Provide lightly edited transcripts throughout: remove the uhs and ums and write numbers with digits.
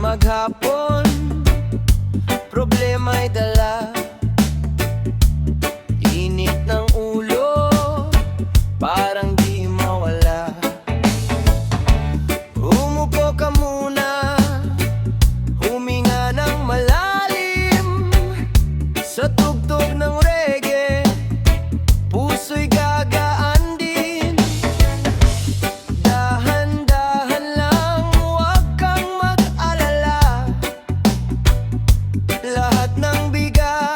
maghapon, problema'y dala. Init ng ulo, parang di mawala. Umupo ka muna, huminga ng malalim. Sa tugtog ng reggae, puso'y gagaan din. Dahan-dahan lang, huwag kang mag-alala. Lahat ng bigat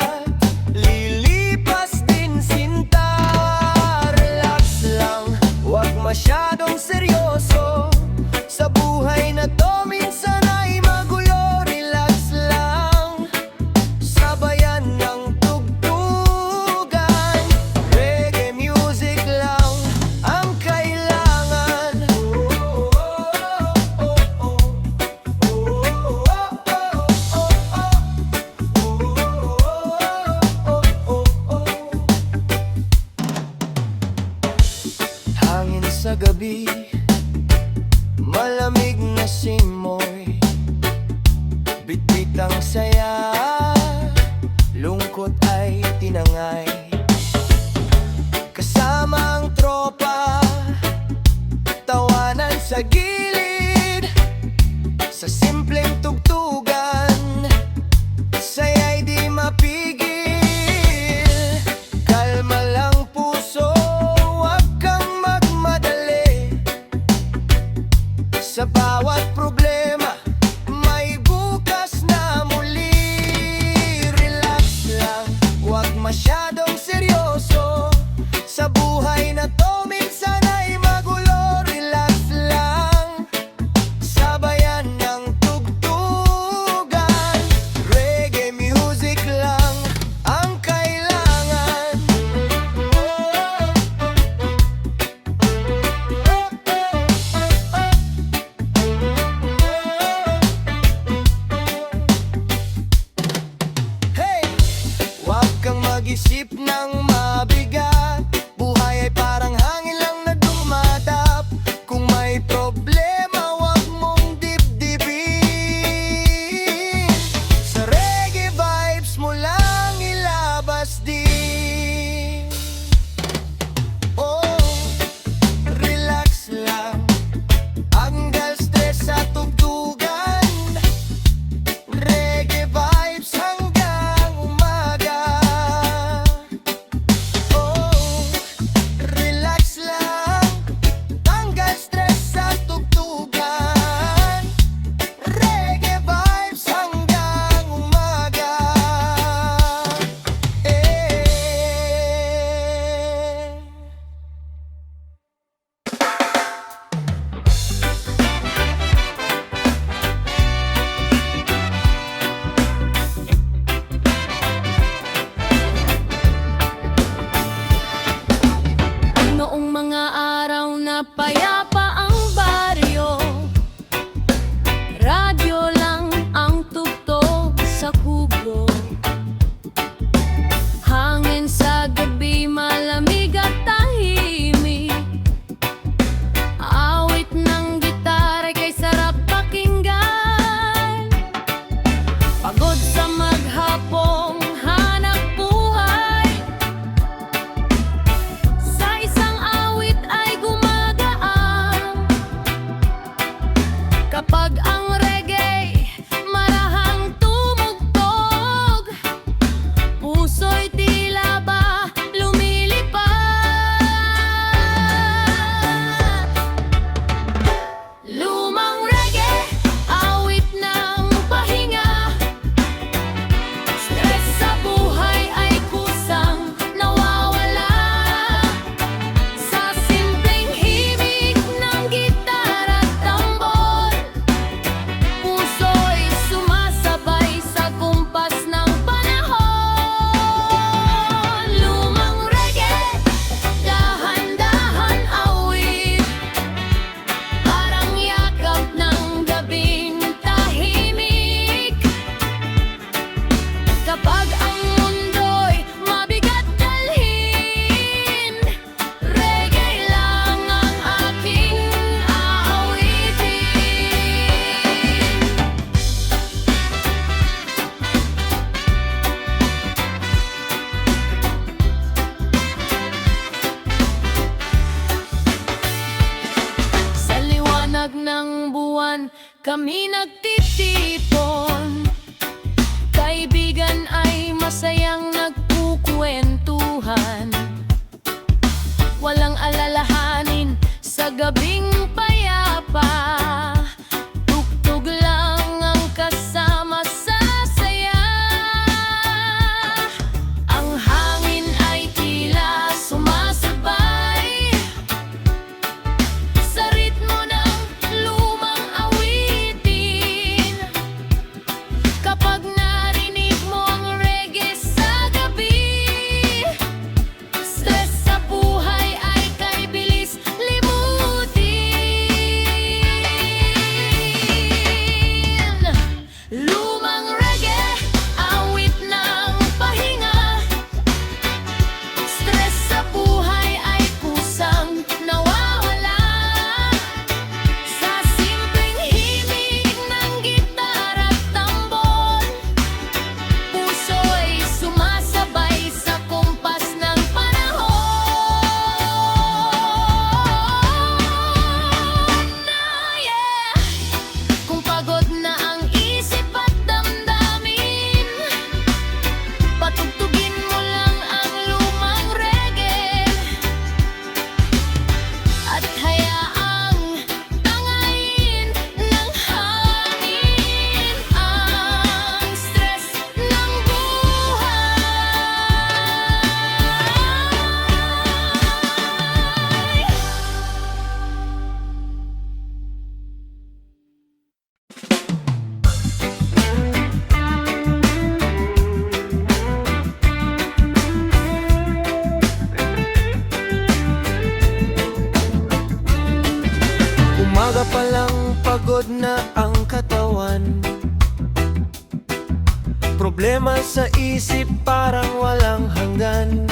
Problema sa isip parang walang hanggan.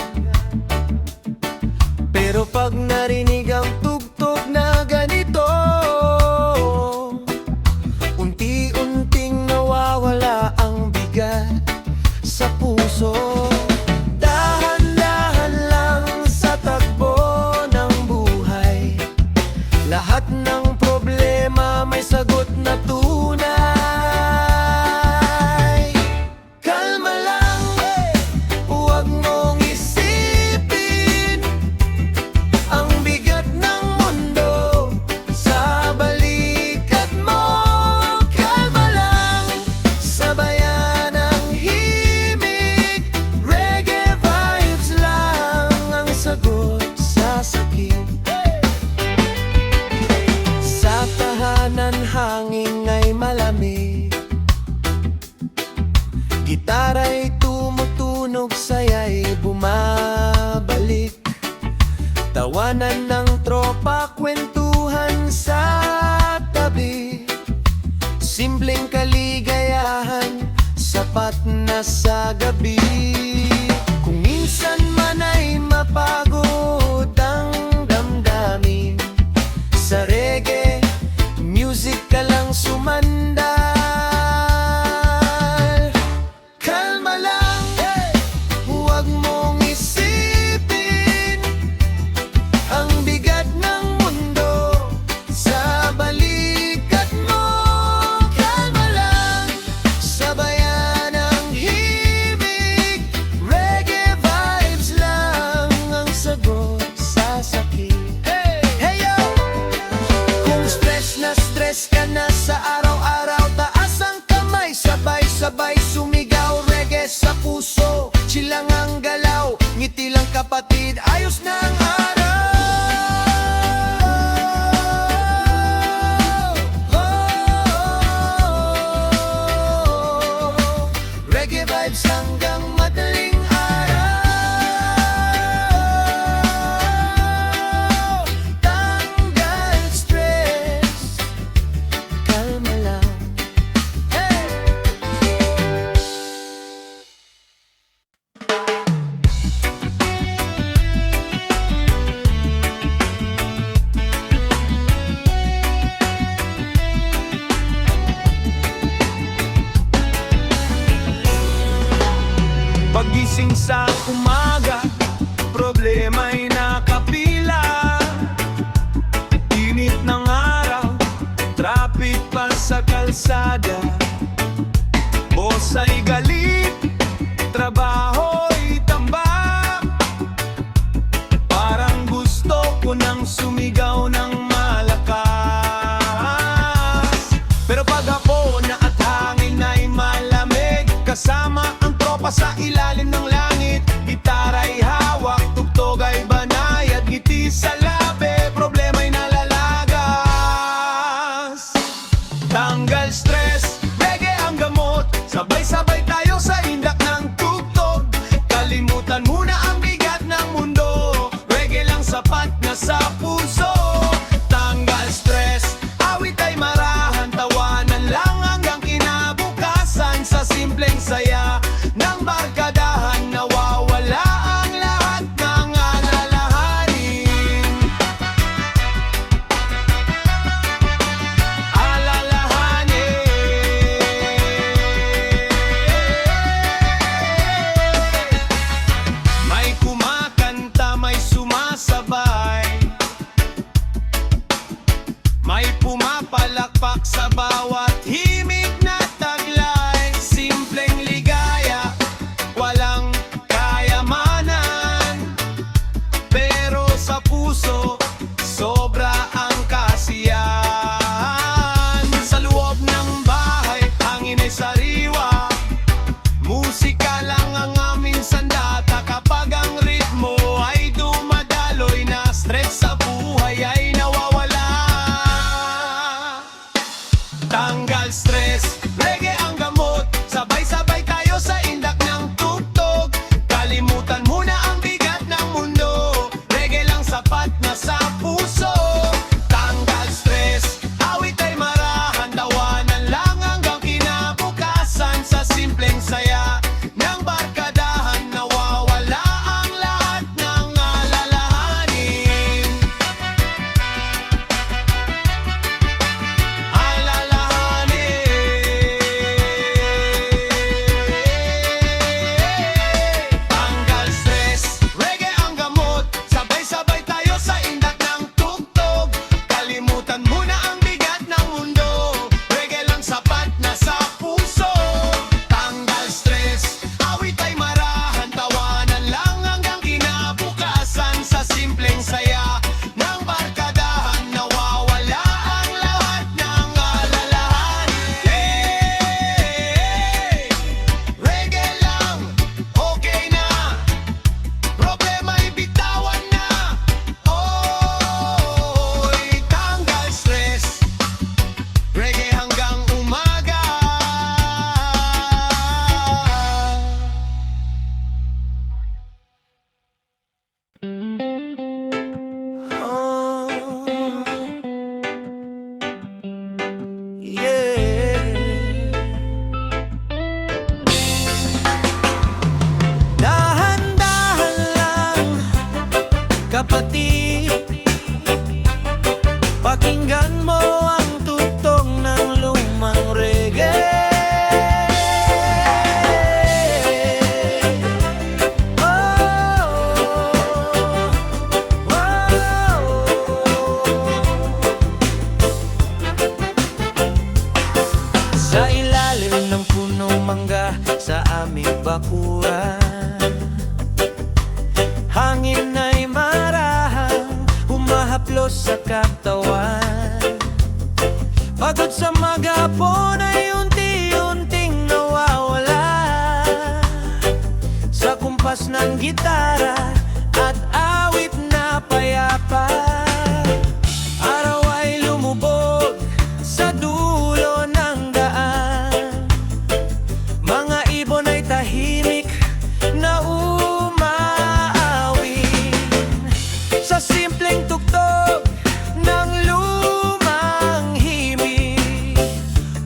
Pero pag narinig ang tugtog na ganito, unti-unting nawawala ang bigat sa puso. Dahan-dahan lang sa takbo ng buhay, lahat ng problema may sagot na tunay. Kalma lang, huwag mong isipin ang bigat ng mundo sa balikat mo. Kalma lang, sabayan ang himig, reggae vibes lang ang sagot sa sakit. Sa tahanan hangin ay malamig, gitara'y tumutunog, saya'y bumabalik. Tawanan ng tropa, kwentuhan sa tabi. Simpleng kaligayahan, sapat na sa gabi. Kung minsan man ay mapagod ang damdamin, sa reggae music ka lang sumandal. Kalma lang, huwag mong isipin ang bigat ng mundo sa balikat mo. Kalma lang, sabayan ang himig, reggae vibes lang ang sagot sa sakit. Hey yo! Kung stress ka na sa araw-araw, taas ang kamay, sabay-sabay sumigaw, reggae sa puso, chill lang ang galaw, ngiti lang kapatid, ayos na ang araw. Reggae vibes hanggang madaling araw. Tanggal stress, kalma lang. Hey! Pagising sa umaga, problema'y nakapila. Init ng araw, traffic pa sa kalsada. Boss ay galit, trabaho'y tambak. Parang gusto ko nang sumigaw ng malakas. Pero paghapon na at hangin ay malamig, kasama ang tropa sa ilalim ng langit. Gitara'y hawak, tugtog ay banay, at ngiti sa labi, problema'y nalalagas. Tanggal stress, reggae ang gamot, sabay-sabay tayo sa indak ng tugtog. Kalimutan muna ang bigat ng mundo, reggae lang sapat na sa puso. Tanggal stress, awit ay marahan, tawanan lang hanggang kinabukasan. Sa simpleng saya ng barkadahan, nawawala ang lahat ng alalahanin. May kumakanta, may sumasabay, may pumapalakpak sa bawat himig na taglay. Simpleng ligaya, walang kayamanan, pero sa puso, sobra ang kasiyahan. Sa loob ng bahay, hangin ay sariwa, musika lang ang aming sandata. Kapag ang ritmo ay dumadaloy na, stress sa buhay ay nawawala. Tanggal stress, reggae ang gamot, sabay-sabay tayo sa indak ng tugtog. Kalimutan muna ang bigat ng mundo, reggae lang sapat na sa puso. Tanggal stress, awit ay marahan, tawanan lang hanggang kinabukasan. Sa simpleng saya ng punong mangga sa aming bakuran. Hangin ay marahang humahaplos sa katawan. Pagod sa maghapon ay unti-unting nawawala sa kumpas ng gitara at awit na payapa. Araw ay lumubog sa dulo ng daan. Mga ibon ay tahimik na umaawin sa simpleng tugtog ng lumang himig.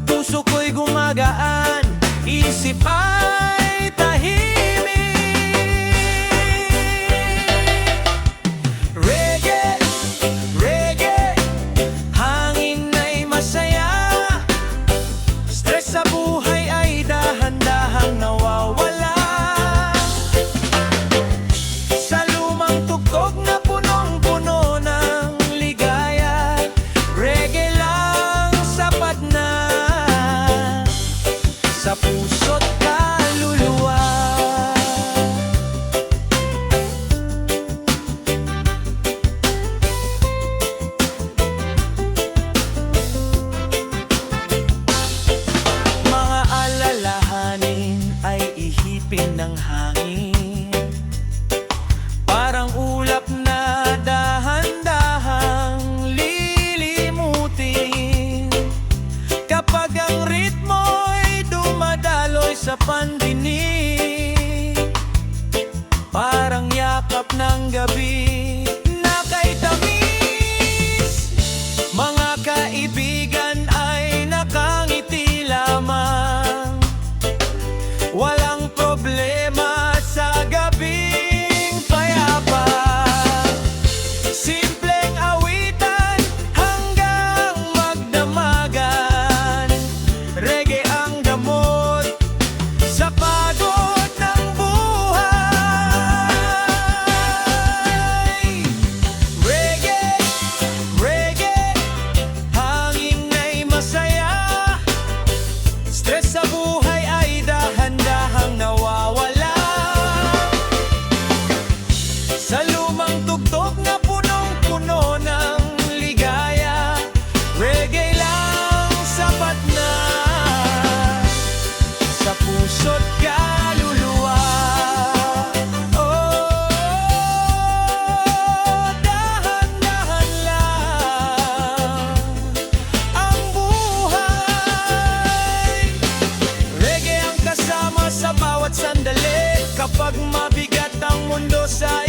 Puso ko'y gumagaan, isip ay tahimik. Reggae, reggae, hangin ay masaya. Stress sa buhay ay dahan-dahang nawawala sa lumang tugtog na punong-puno ng ligaya. Reggae lang sapat na sa puso't kaluluwa. Mga alalahanin ay ihipin ng hangin, parang ulap na dahan-dahang lilimutin. Kapag ang ritmo'y dumadaloy sa pandinig, parang yakap ng gabi na kay tamis. Mga kaibigan ay nakangiti lamang, walang problema sa gabing payapa. Simpleng awitan hanggang magdamagan. Reggae ang gamot sa pagod ng buhay. Reggae, reggae, hangin ay masaya. Stress sa buhay ay dahan-dahang nawawala sa lumang tugtog na punong-puno ng ligaya. Reggae lang sapat na sa puso't kaluluwa. Oh, dahan-dahan lang ang buhay. Reggae ang kasama sa bawat sandali kapag mabigat ang mundo sa